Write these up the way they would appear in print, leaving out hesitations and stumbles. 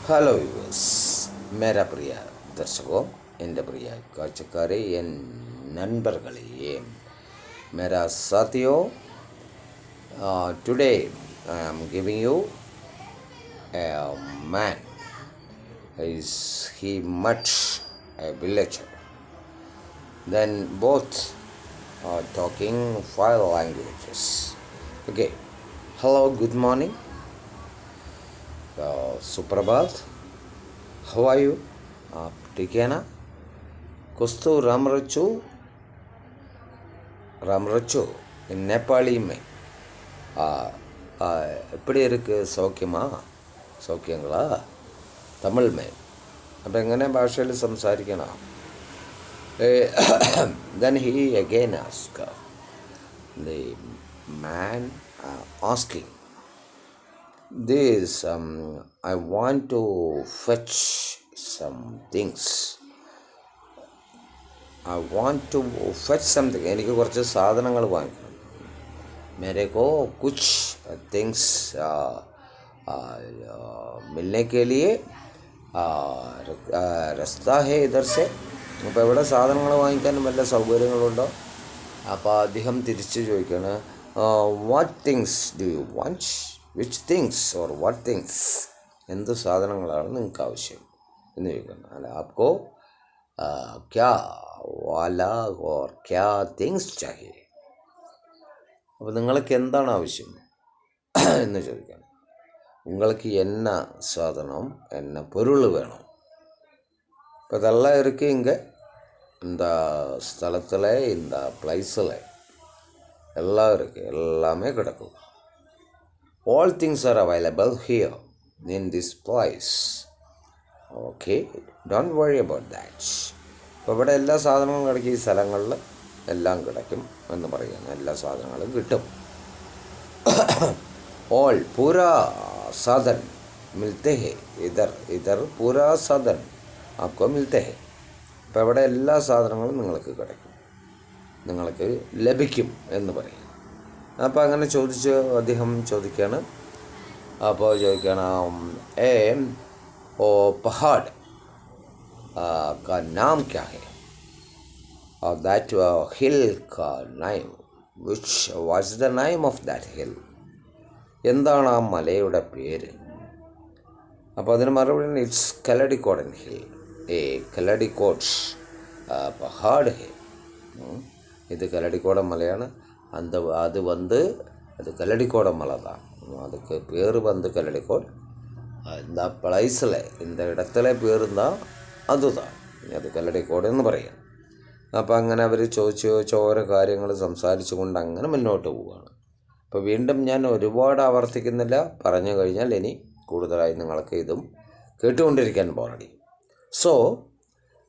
Hello yours, മേരാ പ്രിയ ദർശകോ, എൻ്റെ പ്രിയ കാഴ്ചക്കാരെ, എൻ നண்பர்களே, മേരാ സാത്തിയോ, today I am giving you a man. Is he much a villager? Then both are talking 5 languages. Okay. Hello, good morning. सुप्रभात. How are you? आप ठीक है ना? कुछ तो राम रचो इन नेपाली में எப்படி இருக்குது? സൗഖ്യങ്ങളാ? തമിഴ് അപ്പം എങ്ങനെ ഭാഷയിൽ സംസാരിക്കണം? Then he again asked, the man asking this, I want to fetch some things. എനിക്ക് കുറച്ച് സാധനങ്ങൾ വാങ്ങിക്കണം. मेरे को कुछ things मिलने के लिए रास्ता है इधर से. അപ്പോൾ ഇവിടെ സാധനങ്ങൾ വാങ്ങിക്കാൻ വല്ല സൗകര്യങ്ങളുണ്ടോ? അപ്പോൾ അദ്ദേഹം തിരിച്ച് ചോദിക്കുകയാണ്, what things do you want? Which things or what things? എന്ത് സാധനങ്ങളാണ് നിങ്ങൾക്ക് ആവശ്യം എന്ന് ചോദിക്കണം. അല്ല, ആപ്കോ ക്യാ വാല ഓർ ക്യാ തിങ്സ് ചാഹിയെ? അപ്പോൾ നിങ്ങൾക്ക് എന്താണ് ആവശ്യം എന്ന് ചോദിക്കണം. உங்களுக்கு என்ன சாதனம், என்ன பொருள் வேணும்? இப்போ இதெல்லாம் இருக்குது இங்கே இந்த ஸ்தலத்தில், இந்த பிளேஸில் எல்லாம் இருக்குது, எல்லாமே கிடக்கும். All things are available here in this place. Okay, don't worry about that. അപ്പോൾ ഇവിടെ എല്ലാ സാധനങ്ങളും കിടക്കും. ഈ സ്ഥലങ്ങളിൽ എല്ലാം കിടക്കും എന്ന് പറയുന്നു. എല്ലാ സാധനങ്ങളും കിട്ടും. All पूरा साधन मिलते हैं इधर पूरा साधन आपको मिलते हैं. അപ്പോൾ ഇവിടെ എല്ലാ സാധനങ്ങളും നിങ്ങൾക്ക് കിടക്കും, നിങ്ങൾക്ക് ലഭിക്കും എന്ന് പറയും. അപ്പോൾ അങ്ങനെ അദ്ദേഹം ചോദിക്കുകയാണ്. അപ്പോൾ ചോദിക്കുകയാണ്, പഹാഡ് का नाम क्या है? और that hill का name, which was the name of that hill? എന്താണ് ആ മലയുടെ പേര്? അപ്പോൾ അതിന് മറുപടി, ഇറ്റ്സ് കല്ലടിക്കോടൻ ഹിൽ. കല്ലടിക്കോട്ട് പഹാഡ് ഹെ. ഇത് കല്ലടിക്കോടൻ മലയാണ്. அது கல்லடிக்கோட மலை தான். அதுக்கு பேர் கல்லடிக்கோட். இந்த பிளேஸில், இந்த இடத்துல பேர் தான் അതുതാണ്, അത് കല്ലടിക്കോട് എന്ന് പറയാം. അപ്പോൾ അങ്ങനെ അവർ ചോദിച്ച് ഓരോ കാര്യങ്ങൾ സംസാരിച്ചു കൊണ്ട് അങ്ങനെ മുന്നോട്ട് പോവുകയാണ്. അപ്പോൾ വീണ്ടും ഞാൻ ഒരുപാട് ആവർത്തിക്കുന്നില്ല, പറഞ്ഞു കഴിഞ്ഞാൽ ഇനി കൂടുതലായി നിങ്ങൾക്ക് ഇതും കേട്ടുകൊണ്ടിരിക്കാൻ പോകണം. സോ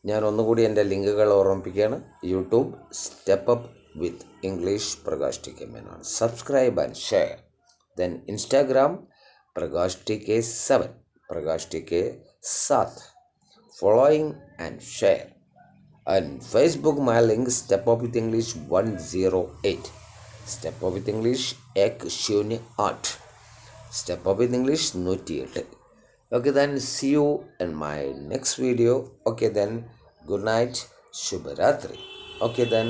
ഞാൻ ഒന്നുകൂടി എൻ്റെ ലിങ്കുകൾ ഓർമ്മിപ്പിക്കുകയാണ്. YouTube step up with English Prakash T K Menon. Subscribe and share. Then Instagram Prakash T K 7, Prakash T K 7, following and share. And Facebook my link Step Up with English 108. Step Up with English 108. Step Up with English 108. Okay, then see you in my next video. Okay, then good night, Shubharatri. Okay, then